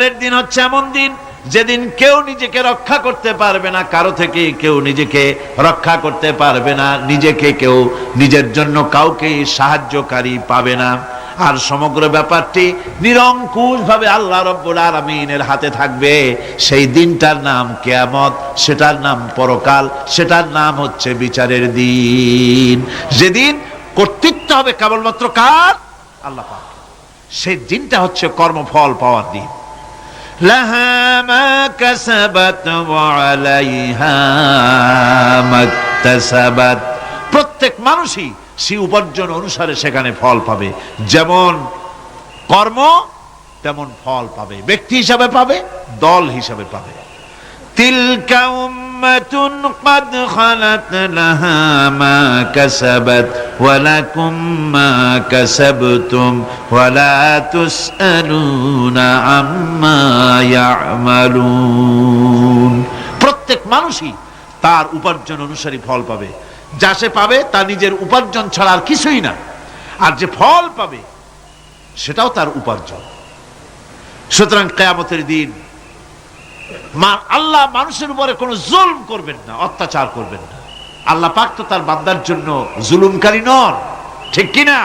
বিচারের দিন হচ্ছে এমন দিন যেদিন কেউ নিজেকে রক্ষা করতে পারবে না, কারো থেকে কেউ নিজেকে রক্ষা করতে পারবে না, নিজেকে কেউ নিজের জন্য কাউকে সাহায্যকারী পাবে না। আর সমগ্র ব্যাপারটি নিরঙ্কুশ ভাবে আল্লাহ রাব্বুল আলামিনের হাতে থাকবে। সেই দিনটার নাম কিয়ামত, সেটার নাম পরকাল, সেটার নাম হচ্ছে বিচারের দিন। যেদিন কর্তৃত্ব হবে কেবলমাত্র কার? আল্লাহ পাক। সেই দিনটা হচ্ছে কর্মফল পাওয়ার দিন। লাহা মা কাসাবাত ওয়া আলাইহা মাকতাসাবাত। প্রত্যেক মানুষই সে উপার্জন অনুসারে সেখানে ফল পাবে। যেমন কর্ম তেমন ফল পাবে, ব্যক্তি হিসাবে পাবে, দল হিসাবে পাবে। তিলকা উম্মাতুন ক্বাদ খালাত লাহা মা কাসাবাত ওয়া লাকুম মা কাসাবতুম ওয়া লা তুসআলুনা আম্মা ইয়ামালুন। প্রত্যেক মানুষই তার উপার্জন অনুসারী ফল পাবে। যা সে পাবে তা নিজের উপার্জন ছাড়া আর কিছুই না, আর যে ফল পাবে সেটাও তার উপার্জন। সুতরাং কিয়ামতের দিন আল্লাহ মানুষের উপরে কোনো জুলম করবেন না, অত্যাচার করবেন না। আল্লাহ পাক তো তার বান্দার জন্য জুলুমকারী নন, ঠিক কিনা?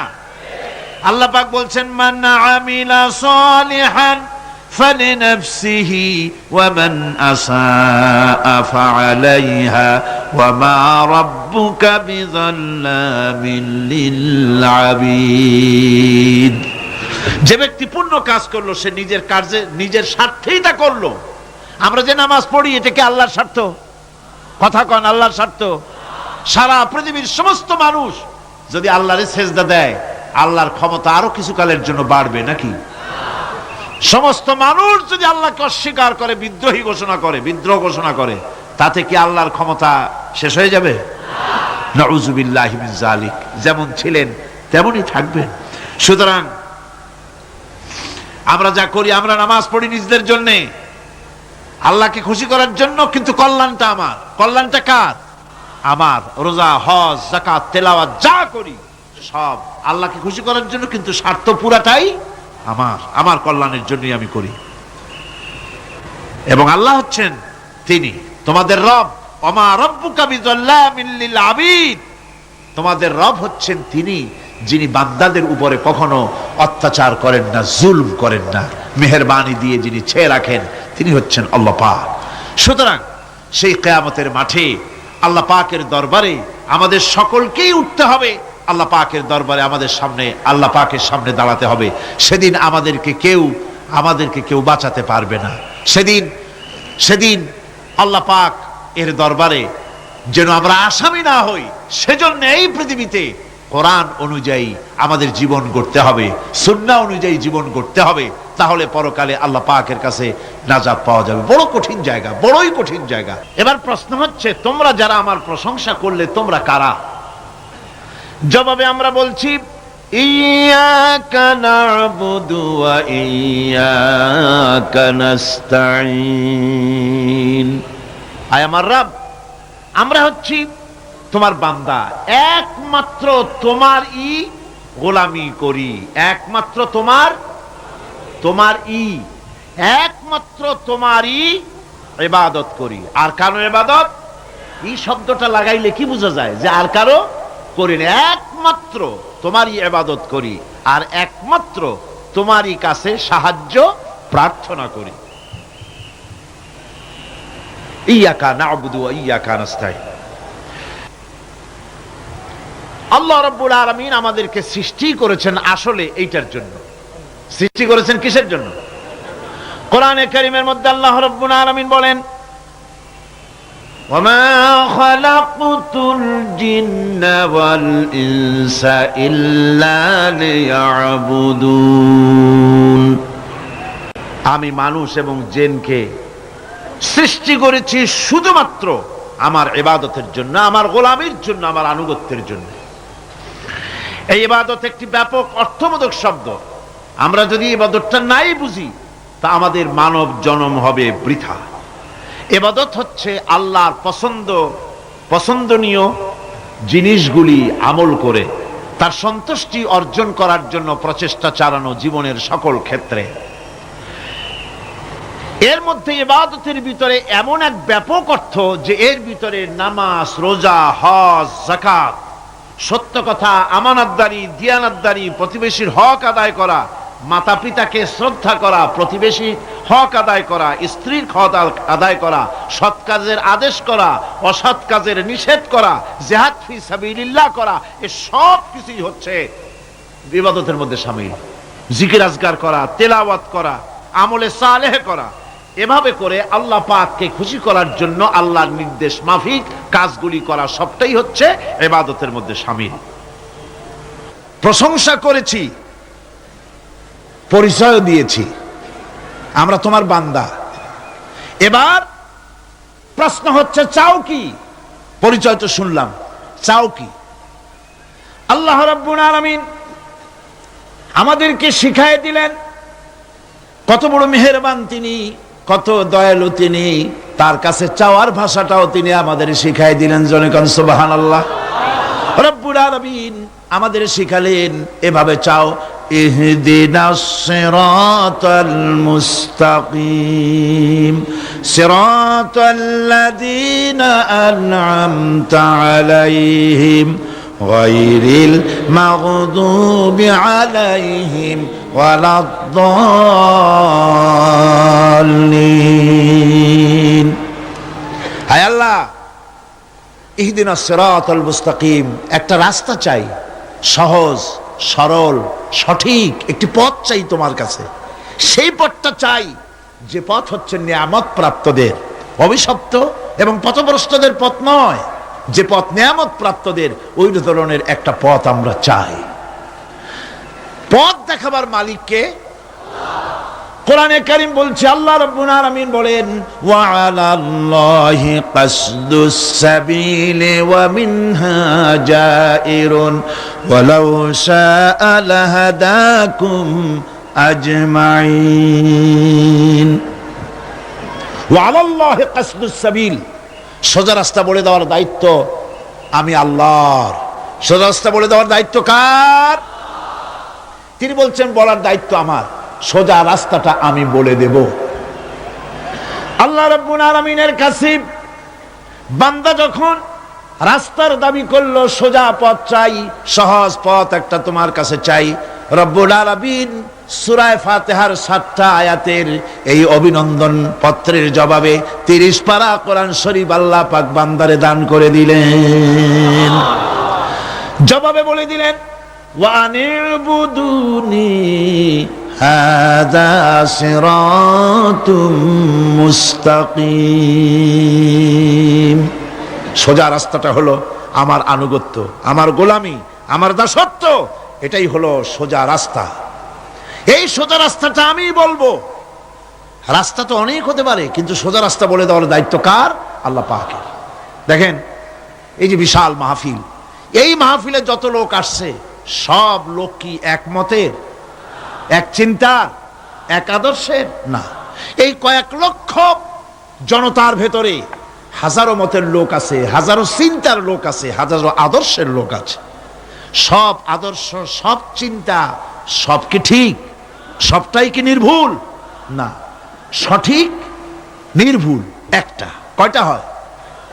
আল্লাহ পাক বলছেন, মান আমিলা সালিহান ফালিনাফসিহি ওয়া মান আসাআ ফাআলাইহা ওয়া মা রাব্বুকা বিযাল্লামিল লিল আবিদ। যে ব্যক্তি পুণ্য কাজ করলো সে নিজের কাজে নিজের স্বার্থেই তা করলো। আমরা যে নামাজ পড়ি এটা কি আল্লাহর স্বার্থ? কথা কন, আল্লাহর স্বার্থ? সারা পৃথিবীর সমস্ত মানুষ যদি আল্লাহরে সেজদা দেয়, আল্লাহর ক্ষমতা আরো কিছু কালের জন্য বাড়বে নাকি? সমস্ত মানুষ যদি আল্লাহকে অস্বীকার করে, বিদ্রোহী ঘোষণা করে, বিদ্রোহ ঘোষণা করে, তাতে কি আল্লাহর ক্ষমতা শেষ হয়ে যাবে? নাউযুবিল্লাহি মিন যালিক। যেমন ছিলেন তেমনই থাকবেন। সুতরাং আমরা যা করি, আমরা নামাজ পড়ি নিজেদের জন্য, আল্লাহকে খুশি করার জন্য, কিন্তু কল্যাণটা আমার। কল্যাণটা কার? আমার। রোজা, হজ, যাকাত, তেলাওয়াত যা করি সব আল্লাহকে খুশি করার জন্য, কিন্তু স্বার্থ পুরাটাই আমার, আমার কল্যাণের জন্যই আমি করি। এবং আল্লাহ হচ্ছেন তিনি তোমাদের রব। ওমা রাব্বুকা বিযাল্লামিল লিল আবিদ। তোমাদের রব হচ্ছেন তিনি যিনি বান্দাদের উপরে কখনো অত্যাচার করেন না, জুলম করেন না, মেহেরবানি দিয়ে যিনি ছেয়ে রাখেন তিনি হচ্ছেন আল্লাহ পাক। সুতরাং সেই কিয়ামতের মাঠে আল্লাহ পাকের দরবারে আমাদের সকলকেই উঠতে হবে। আল্লাহ পাকের দরবারে আমাদের সামনে, আল্লাহ পাকের সামনে দাঁড়াতে হবে। সেদিন আমাদেরকে কেউ বাঁচাতে পারবে না। সেদিন আল্লাহ পাক এর দরবারে যেন আমরা আসামি না হই, সেজন্য এই পৃথিবীতে কোরআন অনুযায়ী আমাদের জীবন গড়তে হবে, সুন্নাহ অনুযায়ী জীবন গড়তে হবে। তাহলে পরকালে আল্লাহ পাকের কাছে নাজাত পাওয়া যাবে। বড় কঠিন জায়গা, বড়ই কঠিন জায়গা। এবার প্রশ্ন হচ্ছে, তোমরা যারা আমার প্রশংসা করলে তোমরা কারা? জবাবে আমরা বলছি, ইয়্যাকা না'বুদু ওয়া ইয়্যাকা নাস্তাঈন। আয় আমার রব, আমরা হচ্ছি তোমার বান্দা, একমাত্র তোমারই গোলামি করি, একমাত্র একমাত্র তোমারই ইবাদত করি। আর কারো ইবাদত, এই শব্দটা লাগাইলে কি বোঝা যায়? যে আর কারো করি না, একমাত্র তোমারই ইবাদত করি, আর একমাত্র তোমারই কাছে সাহায্য প্রার্থনা করি। ইয়্যাকা না'বুদু ওয়া ইয়্যাকা নাস্তাঈন। আল্লাহ রাব্বুল আলামিন আমাদেরকে সৃষ্টি করেছেন আসলে এইটার জন্য। সৃষ্টি করেছেন কিসের জন্য? কোরআনে কারীমের মধ্যে আল্লাহ রাব্বুল আলামিন বলেন, ওয়ামা খালাকতুল জিন্না ওয়াল ইনসা ইল্লা লিয়াবুদুন। আমি মানুষ এবং জিনকে সৃষ্টি করেছি শুধুমাত্র আমার ইবাদতের জন্য, আমার গোলামির জন্য, আমার আনুগত্যের জন্য। এই ইবাদত একটি ব্যাপক অর্থবোধক শব্দ। আমরা যদি ইবাদতটা নাই বুঝি তা আমাদের মানব জন্ম হবে বৃথা। ইবাদত হচ্ছে আল্লাহর পছন্দনীয় জিনিসগুলি আমল করে তার সন্তুষ্টি অর্জন করার জন্য প্রচেষ্টা চালানো জীবনের সকল ক্ষেত্রে। এর মধ্যে ইবাদতের ভিতরে এমন এক ব্যাপক অর্থ যে এর ভিতরে নামাজ, রোজা, হজ, যাকাত, সত্য কথা, আমানতদারি, দিয়ানতদারি, প্রতিবেশীর হক আদায় করা, মাতা পিতাকে শ্রদ্ধা করা, প্রতিবেশী হক আদায় করা, স্ত্রীর হক আদায় করা, সৎ কাজের আদেশ করা, অসৎ কাজের নিষেধ করা, জিহাদ ফি সাবিলিল্লাহ করা, এ সব কিছুই হচ্ছে ইবাদতের মধ্যে শামিল। জিকির আজকার করা, তেলাওয়াত করা, আমলে সালেহ করা, এভাবে করে আল্লাহ পাককে খুশি করার জন্য আল্লাহর নির্দেশ মাফিক কাজগুলি করা, সবটাই হচ্ছে ইবাদতের মধ্যে শামিল। প্রশংসা করেছি, পরিচয় দিয়েছি, আমরা তোমার বান্দা। এবার প্রশ্ন হচ্ছে চাও কি? পরিচয় তো শুনলাম, চাও কি? আল্লাহ রাব্বুল আলামিন আমাদেরকে শিখায় দিলেন কত বড় মেহেরবান তিনি, কত দয়ালু তিনি। তার কাছে চাওয়ার ভাষাটাও তিনি আমাদের শিখাই দিলেন। জনগণ সুবহানাল্লাহ। রব্বুল আলামিন আমাদের শিখালেন এভাবে চাও, ইহদিনাস সিরাতাল মুস্তাকিম সিরাতাল্লাযীনা আন'আমতা আলাইহিম গায়রিল মাগদুবি আলাইহিম ওয়ালাদ-দাল্লিন। হায় আল্লাহ, ইহদিনাস সিরাতাল মুস্তাকিম, একটা রাস্তা চাই, সহজ সরল সঠিক একটি পথ চাই তোমার কাছে। সেই পথটা চাই যে পথ হচ্ছে নিয়ামত প্রাপ্তদের, অভিশপ্ত এবং পথভ্রষ্টদের পথ নয়। যে পথ নিয়ামত প্রাপ্তদের, ওই ধরনের একটা পথ আমরা চাই। পথ দেখাবার মালিককে কোরআনে কারীম বলছে, আল্লাহ রাব্বুল আলামিন বলেন, ওয়া আলাল্লাহি কাসদুস সাবিলি ওয়া মিনহা জাইরুন ওয়ালাউ শাআ লাহাদাকুম আজমাইন। ওয়া আলাল্লাহি কাসদুস সাবিল, সোজা রাস্তা বলে দেওয়ার দায়িত্ব আমি আল্লাহর। সোজা রাস্তা বলে দেওয়ার দায়িত্ব কার? তিনি বলছেন বলার দায়িত্ব আমার, সোজা রাস্তাটা আমি বলে দেব। আল্লাহ রাব্বুল আলামিনের কাছে বান্দা যখন রাস্তার দাবি করলো, সোজা পথ চাই, সহজ পথ একটা তোমার কাছে চাই, রব্বুল আলামিন সূরা ফাতিহার 7টা আয়াতের এই অভিনন্দন পত্রের জবাবে 30 পারা কোরআন শরীফ আল্লাহ পাক বান্দারে দান করে দিলেন। জবাবে বলে দিলেন, ওয়া আনিবুদুনি হাযা সিরাতুম মুস্তাকিম। সোজা রাস্তাটা হলো আমার আনুগত্য, আমার গোলামি, আমার দাসত্ব, এটাই হলো সোজা রাস্তা। এই সোজা রাস্তাটা আমি বলবো। রাস্তা তো অনেক হতে পারে, কিন্তু সোজা রাস্তা বলে দেওয়ার দায়িত্ব কার? আল্লাহ পাকের। দেখেন এই যে বিশাল মাহফিল, এই মাহফিলে যত লোক আসছে, সব লোক কি একমতের, এক চিন্তার, এক আদর্শের? না। এই কয়েক লক্ষ জনতার ভেতরে হাজারো মতের লোক আছে, হাজারো চিন্তার লোক আছে, হাজারো আদর্শের লোক আছে। সব আদর্শ, সব চিন্তা, সব কি ঠিক? সবটাই কি নির্ভুল? না, সঠিক নির্ভুল একটা। কয়টা হয়?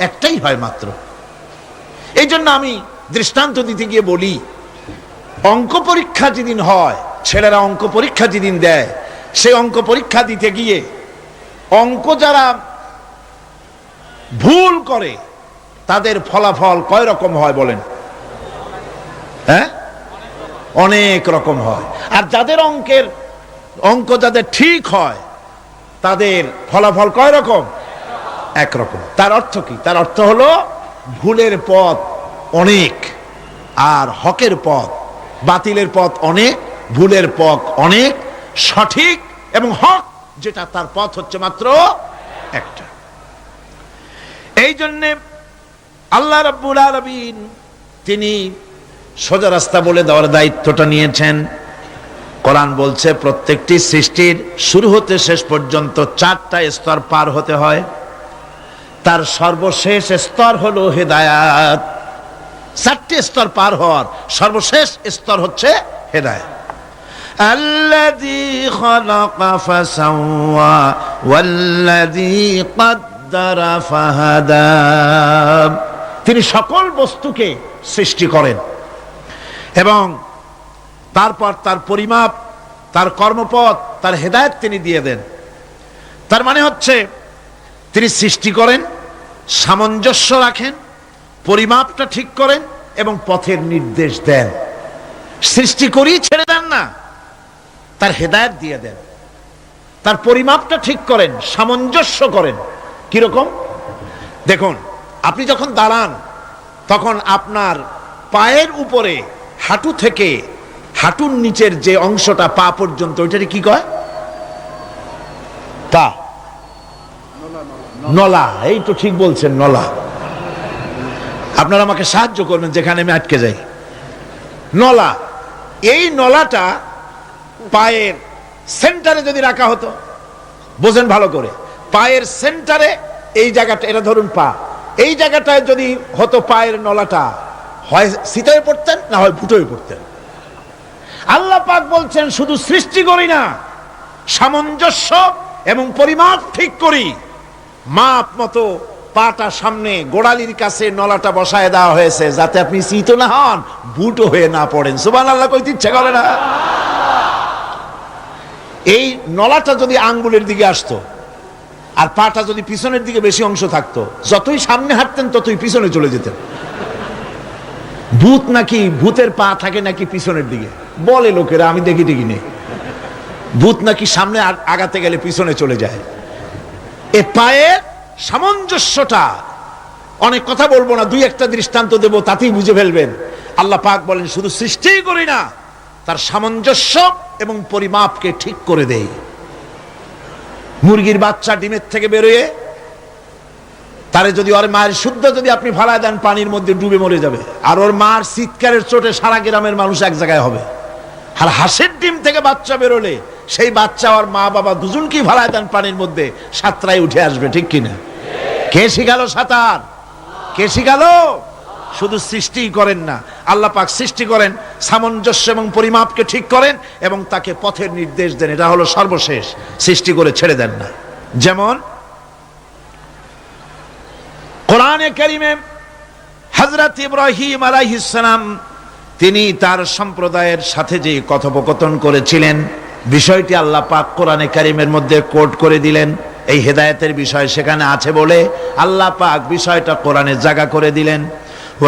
একটাই হয় মাত্র। এই জন্য আমি দৃষ্টান্ত দিতে গিয়ে বলি, অঙ্ক পরীক্ষা যেদিন হয়, ছেলেরা অঙ্ক পরীক্ষা যেদিন দেয়, সেই অঙ্ক পরীক্ষা দিতে গিয়ে অঙ্ক যারা ভুল করে তাদের ফলাফল কয় রকম হয় বলেন? হ্যাঁ, অনেক রকম হয়। আর যাদের অঙ্ক যাদের ঠিক হয়, তাদের ফলাফল কয় রকম? একরকম। তার অর্থ কি? তার অর্থ হলো ভুলের পথ অনেক, আর হকের পথ, বাতিলের পথ অনেক, ভুলের পথ অনেক, সঠিক এবং হক যেটা, তার পথ হচ্ছে মাত্র একটা। এই জন্যে আল্লাহ রাব্বুল আলামিন তিনি সোজা রাস্তা বলে দেওয়ার দায়িত্বটা নিয়েছেন। কোরআন বলছে প্রত্যেকটি সৃষ্টির শুরু হতে শেষ পর্যন্ত 4টা স্তর পার হতে হয়। তার সর্বশেষ স্তর হলো হেদায়াত। 4টে স্তর পার হওয়ার সর্বশেষ স্তর হচ্ছে হেদায়াত। আল্লাযী খালাকা ফাসাওয়া ওয়াল্লাযী কদ্দারা ফাহাদা। তিনি সকল বস্তুকে সৃষ্টি করেন এবং তারপর তার পরিমাপ, তার কর্মপথ, তার হেদায়েত তিনি দিয়ে দেন। তার মানে হচ্ছে তিনি সৃষ্টি করেন, সামঞ্জস্য রাখেন, পরিমাপটা ঠিক করেন এবং পথের নির্দেশ দেন। সৃষ্টি করেই ছেড়ে দেন না, তার হেদায়েত দিয়ে দেন, তার পরিমাপটা ঠিক করেন, সামঞ্জস্য করেন। কিরকম? দেখুন, আপনি যখন দাঁড়ান তখন আপনার পায়ের উপরে হাঁটু থেকে হাঁটুর নিচের যে অংশটা পা পর্যন্ত, ওইটাকে কি কয়? পা, নলা। এই তো ঠিক বলছেন, নলা। আপনারা আমাকে সাহায্য করবেন যেখানে আমি আটকে যাই। নলা। এই নলাটা পায়ের সেন্টারে যদি রাখা হতো, বোঝেন ভালো করে, পায়ের সেন্টারে এই জায়গাটা, এটা ধরুন পা, এই জায়গাটায় যদি হতো পায়ের নলাটা, হয় সিটায় পড়তেন না হয় ফুটোয় পড়তেন। আল্লাহ পাক বলছেন শুধু সৃষ্টি করি না, সামঞ্জস্য এবং পরিমাপ ঠিক করি। মাপ মতো পাটা সামনে গোড়ালির কাছে নলাটা বসায় দেওয়া হয়েছে, যাতে আপনি চিত না হন, বুটো হয়ে না পড়েন। সুবহানাল্লাহ কইতে ইচ্ছা করে না? এই নলাটা যদি আঙ্গুলের দিকে আসতো আর পাটা যদি পিছনের দিকে বেশি অংশ থাকতো, যতই সামনে হাঁটতেন ততই পিছনে চলে যেতেন। ভূত নাকি, ভূতের পা থাকে নাকি পিছনের দিকে, বলে লোকেরা, আমি দেখি দেখি নেই। ভূত নাকি সামনে আগাতে গেলে পিছনে চলে যায়। এ পায়ের সামঞ্জস্যটা, অনেক কথা বলবো না, দুই একটা দৃষ্টান্ত দেবো, তাতেই বুঝে ফেলবেন। আল্লাহ পাক বলেন শুধু সৃষ্টিই করি না, তার সামঞ্জস্য এবং পরিমাপকে ঠিক করে দেই। মুরগির বাচ্চা ডিমের থেকে বেরোয়, তারে যদি ওর মায়ের শুদ্ধ যদি আপনি ফালায় দেন, পানির মধ্যে ডুবে মরে যাবে। আর ওর মার চিৎকারের চোটে সারা গ্রামের মানুষ এক জায়গায় হবে। আর হাঁসের ডিম থেকে বাচ্চা বেরোলে সেই বাচ্চা আর মা বাবা দুজনকেই ফালায় দেন পানির মধ্যে, সাঁতরায় উঠে আসবে। ঠিক কিনা? কে শিখালো সাঁতার? কে শিখালো? শুধু সৃষ্টি করেন না, আল্লাহ পাক সৃষ্টি করেন, সামঞ্জস্য এবং পরিমাপকে ঠিক করেন এবং তাকে পথের নির্দেশ দেন। এটা হলো সর্বশেষ। সৃষ্টি করে ছেড়ে দেন না। যেমন কোরআনে কারীমে হযরত ইব্রাহিম আলাইহিস সালাম তিনি তার সম্প্রদায়ের সাথে যে কথোপকথন করেছিলেন, বিষয়টি আল্লাহ পাক কোরআনে কারীমের মধ্যে কোট করে দিলেন। এই হেদায়েতের বিষয় সেখানে আছে বলে আল্লাহ পাক বিষয়টা কোরআনে জায়গা করে দিলেন।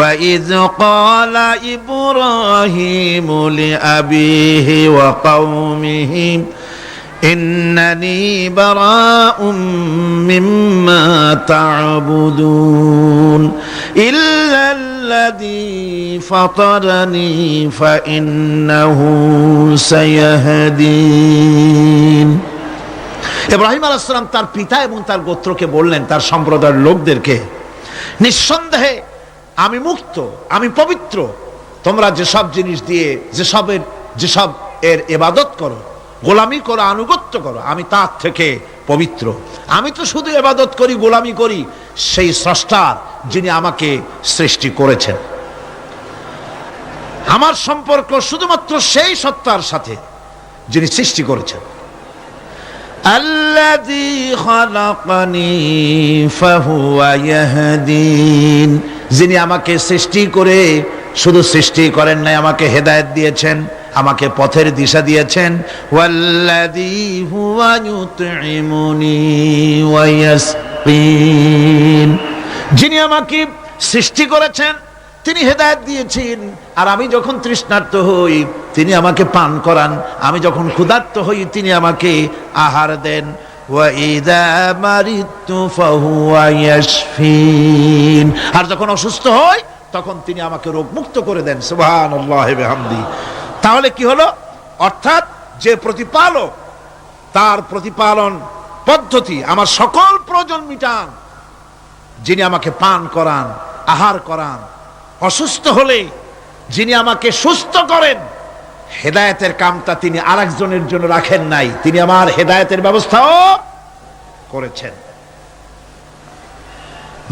وَإِذْ قَالَ إِبْرَاهِيمُ لِأَبِيهِ وَقَوْمِهِ إِنَّنِي بَرَاءٌ مِّمَّا تَعْبُدُونَ إِلَّا الَّذِي فَطَرَنِي فَإِنَّهُ سَيَهْدِينِ। ইব্রাহিম আলাইহিস সালাম তার পিতা এবং তার গোত্রকে বললেন, তার সম্প্রদায়ের লোকদেরকে, নিঃসন্দেহে আমি মুক্ত, আমি পবিত্র। তোমরা যেসব জিনিস দিয়ে যেসব এর ইবাদত করো, গোলামি করো, আনুগত্য করো, আমি তার থেকে পবিত্র। আমি তো শুধু ইবাদত করি, গোলামি করি সেই স্রষ্টার, যিনি আমাকে সৃষ্টি করেছেন। আমার সম্পর্ক শুধুমাত্র সেই সত্তার সাথে যিনি সৃষ্টি করেছেন। আল্লাযী খালাকানি ফাহুয়া ইয়াহদিন, যিনি আমাকে সৃষ্টি করে শুধু সৃষ্টি করেন নাই, আমাকে হেদায়েত দিয়েছেন, আমাকে পথের দিশা দিয়েছেন। ওয়াল্লাযী হুয়া ইউতঈমুনি ওয়া ইয়াসকিন, যিনি আমাকে সৃষ্টি করেছেন, তিনি হেদায়েত দিয়েছেন। আর আমি যখন তৃষ্ণার্ত হই তিনি আমাকে পান করান, আমি যখন ক্ষুধার্ত হই তিনি আমাকে আহার দেন। ওয়া ইযা মারিতু ফাহুয়া ইয়াশফিন, আর যখন অসুস্থ হই তখন তিনি আমাকে রোগ মুক্ত করে দেন। সুবহানাল্লাহি ওয়া বিহামদি। তাহলে কি হলো? অর্থাৎ যে প্রতিপালক, তার প্রতিপালন পদ্ধতি আমার সকল প্রয়োজন মিটান, যিনি আমাকে পান করান, আহার করান। অসুস্থ হলে যিনি আমাকে সুস্থ করেন, হেদায়েতের কামটা তিনি আরেকজনের জন্য রাখেন নাই, তিনি আমার হেদায়েতের ব্যবস্থাও করেছেন।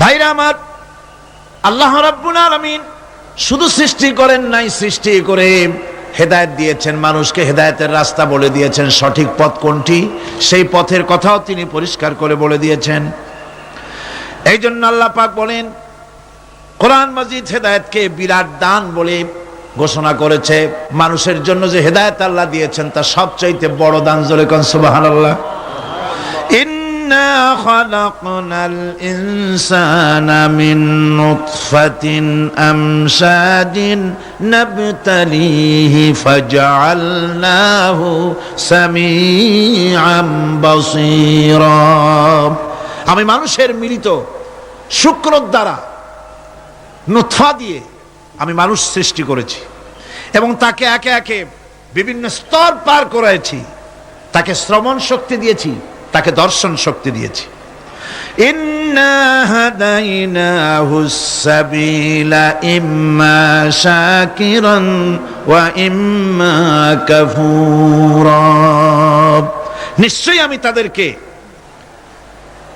ভাইরা আমার, আল্লাহ রাব্বুল আলামিন শুধু সৃষ্টি করেন নাই, সৃষ্টি করে হেদায়েত দিয়েছেন, মানুষকে হেদায়েতের রাস্তা বলে দিয়েছেন। সঠিক পথ কোনটি, সেই পথের কথাও তিনি পরিষ্কার করে বলে দিয়েছেন। এই জন্য আল্লাহ পাক বলেন, কোরআন মাজিদ হেদায়েতকে বিরাট দান বলে ঘোষণা করেছে। মানুষের জন্য যে হেদায়েত আল্লাহ দিয়েছেন তা সবচাইতে বড় দান। জোরে কোন সুবহানাল্লাহ। ইন্না খালাকনাল ইনসানা মিন নুতফাতিন আমশাজিন নাবতালিহি ফাজআলনাহু সামিআম বাসীরা। আমি মানুষের মিলিত শুক্র দ্বারা, নুতফা দিয়ে আমি মানুষ সৃষ্টি করেছি এবং তাকে একে একে বিভিন্ন স্তর পার করেছি। তাকে শ্রবণ শক্তি দিয়েছি, তাকে দর্শন শক্তি দিয়েছি। ইন্না হাদাইনাহুস সাবিলা ইম্মা শাকিরান ওয়া ইম্মা কাফুরা। নিশ্চয়ই আমি তাদেরকে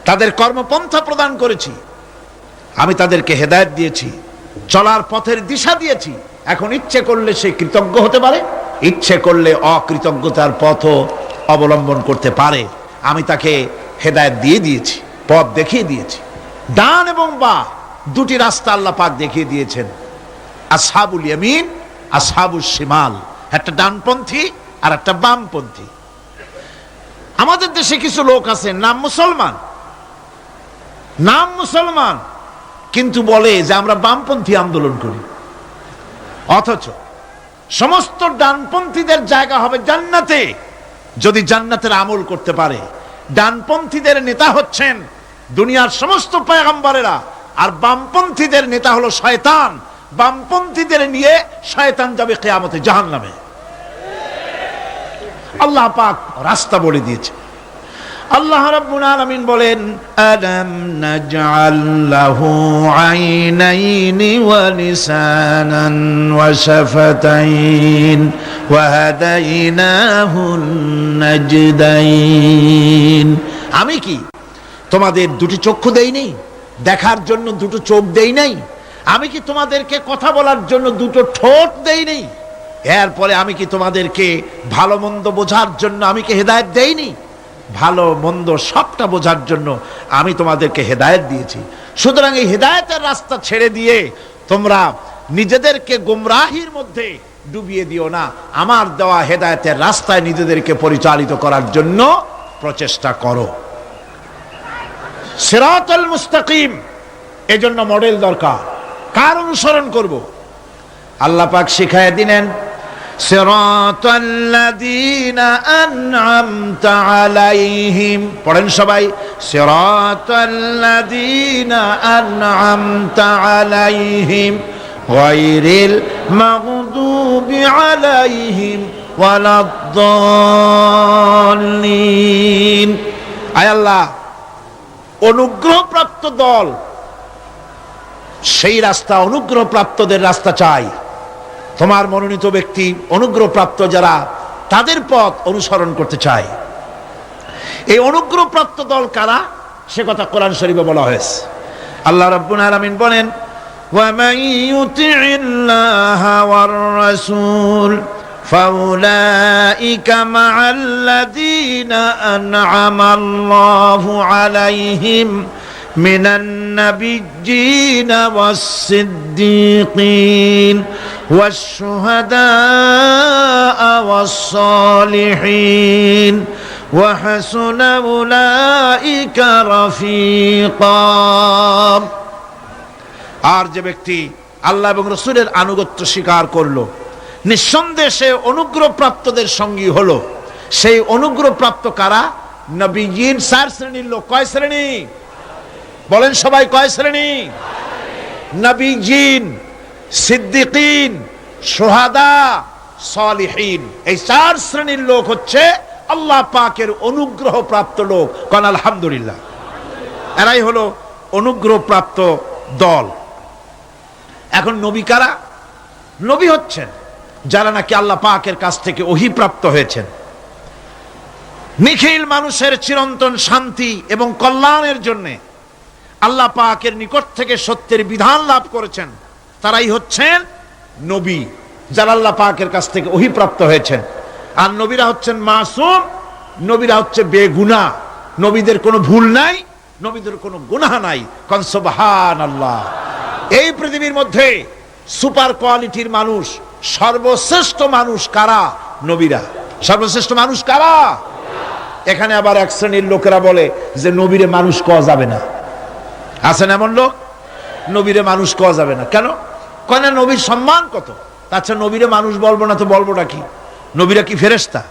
তাদের কর্মপন্থা প্রদান করেছি, আমি তাদেরকে হেদায়েত দিয়েছি, চলার পথের দিশা দিয়েছি। এখন ইচ্ছে করলে সে কৃতজ্ঞ হতে পারে, ইচ্ছে করলে অকৃতজ্ঞতার পথও অবলম্বন করতে পারে। আমি তাকে হেদায়েত দিয়ে দিয়েছি, পথ দেখিয়ে দিয়েছি। ডান এবং বাঁ দুটি রাস্তা আল্লাহ পাক দেখিয়ে দিয়েছেন। আসহাবুল ইয়ামিন, আসহাবুশ শিমাল, একটা ডানপন্থী আর একটা বামপন্থী। আমাদের দেশে কিছু লোক আছে, নাম মুসলমান, কিন্তু বলে যে আমরা বামপন্থী আন্দোলন করি। অথচ সমস্ত ডানপন্থীদের জায়গা হবে জান্নাতে যদি জান্নাতের আমল করতে পারে। ডানপন্থীদের নেতা হচ্ছেন দুনিয়ার সমস্ত পয়গম্বরেরা, আর বামপন্থীদের নেতা হলো শয়তান। বামপন্থীদের নিয়ে শয়তান যাবে কিয়ামতে জাহান্নামে। আল্লাহ পাক রাস্তা বলে দিয়েছে। আল্লাহ রাব্বুল আলামিন বলেন, আলাম নাজআল লাহু আইনাইনি ওয়া লিসানান ওয়া শাফাতাইন ওয়া হাদাইনাহুন নাজদাইন। আমি কি তোমাদের দুটি চক্ষু দেই নাই, দেখার জন্য দুটো চোখ দেই নাই? আমি কি তোমাদেরকে কথা বলার জন্য দুটো ঠোঁট দেই নাই? এরপরে আমি কি তোমাদেরকে ভালো মন্দ বোঝার জন্য আমি কি হেদায়েত দেইনি? ভালো মন্দ সবটা বোঝার জন্য আমি তোমাদেরকে হেদায়েত দিয়েছি। সুতরাং এই হেদায়েতের রাস্তা ছেড়ে দিয়ে তোমরা নিজেদেরকে গোমরাহির মধ্যে ডুবিয়ে দিও না। আমার দেওয়া হেদায়েতের রাস্তায় নিজেদেরকে পরিচালিত করার জন্য প্রচেষ্টা করো। সিরাতুল মুস্তাকিম, এজন্য মডেল দরকার। কার অনুসরণ করব? আল্লাহ পাক শিখায় দিলেন, সিরাতাল্লাযীনা আন'আমতা আলাইহিম। পড়েন সবাই, সিরাতাল্লাযীনা আন'আমতা আলাইহিম গায়রিল মাগদুবি আলাইহিম ওয়ালাদ-দাল্লিন। আয় আল্লাহ, অনুগ্রহপ্রাপ্ত দল, সেই রাস্তা অনুগ্রহপ্রাপ্তদের রাস্তা চাই। তোমার মনোনীত ব্যক্তি অনুগ্রহপ্রাপ্ত যারা, তাদের পথ অনুসরণ করতে চায়। এই অনুগ্রহপ্রাপ্ত দল কারা, সে কথা কোরআন শরীফে বলা হয়েছে। আল্লাহ রাব্বুল আলামিন বলেন, ওয়া মান ইউতি'িল্লাহা ওয়ার রাসূল ফাউলাইকা মা'আল্লাযীনা আন'আমাল্লাহু আলাইহিম মিনান নাবিয়্যিনা ওয়াস-সিদ্দীকিন والشهداء والصالحين وحسن أولئك رفيقا। আর যে ব্যক্তি আল্লাহ এবং রাসূলের আনুগত্য স্বীকার করলো, নিঃসন্দেহে সে অনুগ্রহপ্রাপ্তদের সঙ্গী হলো। সেই অনুগ্রহপ্রাপ্ত কারা? নবীয়িন। 4 শ্রেণীর লোক। কয় শ্রেণী? বলেন সবাই, কয় শ্রেণী? নবীয়িন, সিদ্দিকিন, শুহাদা, সালিহিন। এই 4 শ্রেণীর লোক হচ্ছে আল্লাহ পাকের অনুগ্রহপ্রাপ্ত লোক। কোন আলহামদুলিল্লাহ। এরাই হলো অনুগ্রহপ্রাপ্ত দল। এখন নবী কারা? নবী হচ্ছেন যারা নাকি আল্লাহ পাকের কাছ থেকে ওহী প্রাপ্ত হয়েছেন, নিখিল মানুষের চিরন্তন শান্তি এবং কল্যাণের জন্য আল্লাহ পাকের নিকট থেকে সত্যের বিধান লাভ করেছেন। তারাই হচ্ছেন নবী। যারা আল্লাহ পাকের কাছ থেকে ওহী প্রাপ্ত হয়েছেন। আর নবীরা হচ্ছেন মাসুম, নবীরা হচ্ছে বেগুনাহ, নবীদের কোনো ভুল নাই, নবীদের কোনো গুনাহ নাই। কোন সুবহানাল্লাহ। এই পৃথিবীর মধ্যে সুপার কোয়ালিটির মানুষ, সর্বশ্রেষ্ঠ মানুষ কারা? নবীরা। সর্বশ্রেষ্ঠ মানুষ কারা? এখানে আবার এক শ্রেণীর লোকেরা বলে যে নবীরে মানুষ কওয়া যাবে না। আছেন এমন লোক, নবীরে মানুষ কওয়া যাবে না। কেন? কেন? নবীর সম্মান কত। আচ্ছা, নবীরে মানুষ বলবো না তো বলবোটা কি? নবীরা কি ফেরেশতা?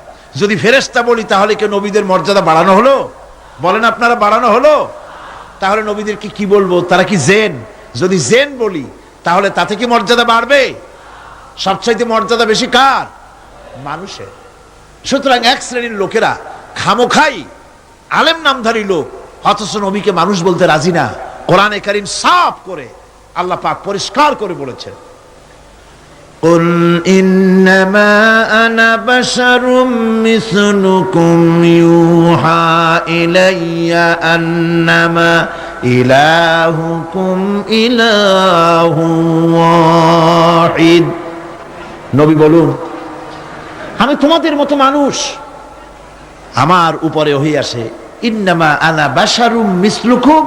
যদি ফেরেশতা বলি তাহলে কি নবীদের মর্যাদা বাড়ানো হলো? বলেন আপনারা, বাড়ানো হলো? তাহলে নবীদেরকে কি বলবো? তারা কি জেন? যদি জেন বলি তাহলে তাতে কি মর্যাদা বাড়বে? সবচাইতে মর্যাদা বেশি কার? মানুষের। সুতরাং এক শ্রেণীর লোকেরা খামোখাই আলেম নামধারী লোক, অথচ নবীকে মানুষ বলতে রাজি না। কোরআনে কারীম সাফ করে আল্লাহ পাক পরিষ্কার করে বলেছেন, قل إنما أنا بشر مثلكم يوحى إلي أنما إلهكم إله واحد। নবী বলুন, আমি তোমাদের মতো মানুষ, আমার উপরে ওহী আসে। ইন্নামা আনা বাশারুম মিসলুকুম,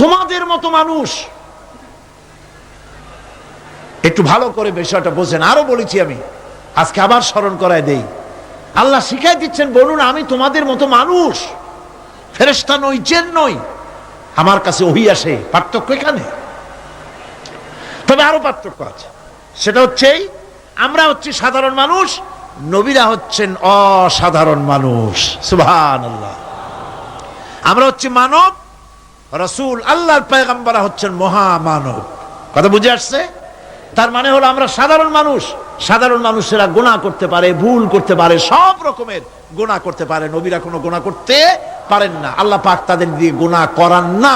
তোমাদের মতো মানুষ। একটু ভালো করে বিষয়টা বোঝেন। আরো বলেছি আমি, আজকে আবার স্মরণ করায় দেই। আল্লাহ শিখাই দিচ্ছেন, বলুন আমি তোমাদের মতো মানুষ, ফেরেশতা নই, জিন নই, আমার কাছে ওহী আসে। পার্থক্য এখানে। তবে আরো পার্থক্য আছে, সেটা হচ্ছে আমরা হচ্ছি সাধারণ মানুষ, নবীরা হচ্ছেন অসাধারণ মানুষ। সুবহানাল্লাহ। আমরা হচ্ছি মানব, রাসূল আল্লাহর পয়গম্বররা হচ্ছেন মহামানব। কথা বুঝে আসছে? তার মানে হলো আমরা সাধারণ মানুষ। সাধারণ মানুষেরা গুনাহ করতে পারে, ভুল করতে পারে, সব রকমের গুনাহ করতে পারে। নবীরা কোনো গুনাহ করতে পারেন না। আল্লাহ পাক তাদের দিয়ে গুনাহ করান না।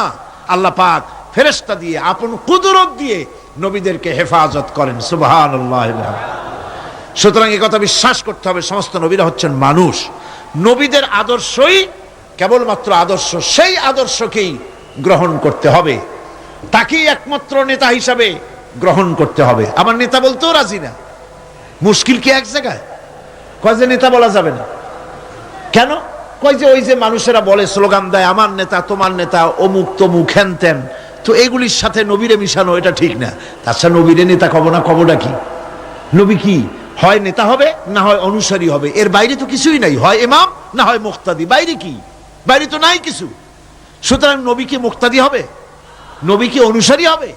আল্লাহ পাক ফেরেশতা দিয়ে, আপন কুদরত দিয়ে নবীদেরকে হেফাজত করেন। সুবহানাল্লাহ। সুতরাং এই কথা বিশ্বাস করতে হবে, সমস্ত নবীরা হচ্ছেন মানুষ। নবীদের আদর্শই কেবলমাত্র আদর্শ, সেই আদর্শকেই গ্রহণ করতে হবে, তাকেই একমাত্র নেতা হিসাবে গ্রহণ করতে হবে। আমার নেতা বলতেও রাজি না। মুশকিল কি এক জায়গায়? কয় যে নেতা বলা যাবে না। কেন? কয় যে ওই যে মানুষেরা বলে, স্লোগান দেয়, আমার নেতা, তোমার নেতা, অমুক তমুক হেন তেন, তো এগুলির সাথে নবীরে মিশানো এটা ঠিক না। তাছাড়া নবীরে নেতা কব না, কবটা কি? নবী কি হয় নেতা হবে, না হয় অনুসারী হবে, এর বাইরে তো কিছুই নাই। হয় ইমাম, না হয় মুক্তাদি। বাইরে কি? বাইরে তো নাই কিছু। সুতরাং নবী কি মুক্তাদি হবে? নবী কি অনুসারী হবে?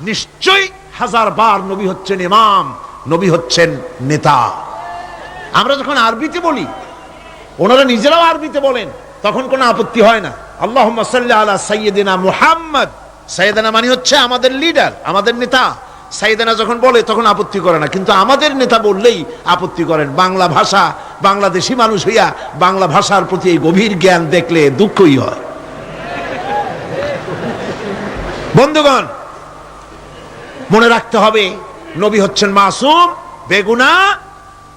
নিশ্চয়ই হাজার বার নবী হচ্ছেন ইমাম, নবী হচ্ছেন নেতা। আমরা যখন আরবিতে বলি, ওনারা নিজেরাও আরবিতে বলেন, তখন কোনো আপত্তি হয় না। আল্লাহুম্মা সাল্লি আলা সাইয়্যিদিনা মুহাম্মদ। সাইয়্যিদিনা মানে হচ্ছে আমাদের লিডার, আমাদের নেতা। সাইয়েদনা যখন বলে তখন আপত্তি করে না, কিন্তু আমাদের নেতা বললেই আপত্তি করেন। বাংলা ভাষা, বাংলাদেশি মানুষ হইয়া বাংলা ভাষার প্রতি এই গভীর জ্ঞান দেখলে দুঃখই হয়। বন্ধুগণ, মনে রাখতে হবে, নবী হচ্ছেন মাসুম, বেগুনাহ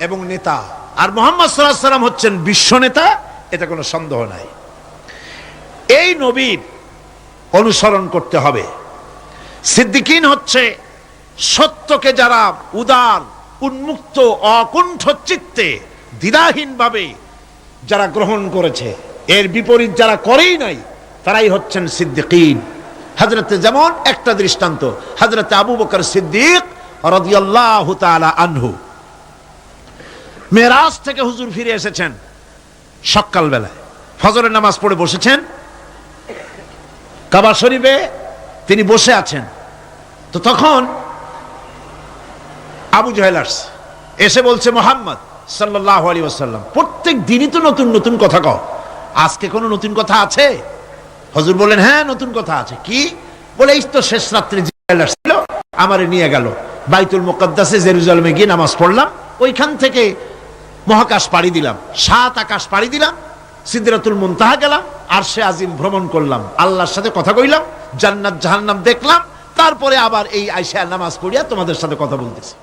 এবং নেতা। আর মুহাম্মদ সাল্লাল্লাহু আলাইহি ওয়াসাল্লাম হচ্ছেন বিশ্ব নেতা, এটা কোনো সন্দেহ নাই। এই নবীর অনুসরণ করতে হবে। সিদ্দিকিন হচ্ছে সত্যকে যারা উদার, উন্মুক্ত, অকুণ্ঠ চিত্তে, দ্বিধাহীনভাবে যারা গ্রহণ করেছে, এর বিপরীত যারা করেই নাই, তারাই হচ্ছেন সিদ্দিকিন। হযরতে, যেমন একটা দৃষ্টান্ত, হযরতে আবু বকর সিদ্দিক রাদিয়াল্লাহু তাআলা আনহু, মেরাজ থেকে হুজুর ফিরে এসেছেন সকাল বেলায়, ফজরের নামাজ পড়ে বসেছেন কাবা শরীফে, তিনি বসে আছেন। তো তখন আবু জাহেল এসে বলছে, মুহাম্মদ সাল্লাল্লাহু আলাইহি ওয়াসাল্লাম, প্রত্যেক দিনই তো নতুন নতুন কথা কও, আজকে কোনো নতুন কথা আছে? হুজুর বলেন, হ্যাঁ নতুন কথা আছে। কি? বলে, এই তো শেষ রাত্রে জিবরাইল আসছিল, আমারে নিয়ে গেল বাইতুল মুকাদ্দাসে, জেরুজালেমে গিয়ে নামাজ পড়লাম, ওইখান থেকে মহাকাশ পাড়ি দিলাম, 7 আকাশ পাড়ি দিলাম, সিদরাতুল মুনতাহা গেলাম, আরশে আজিম ভ্রমণ করলাম, আল্লাহর সাথে কথা কইলাম, জান্নাত জাহান্নাম দেখলাম, তারপরে আবার এই আয়েশা নামাজ পড়িয়া তোমাদের সাথে কথা বলতেছি।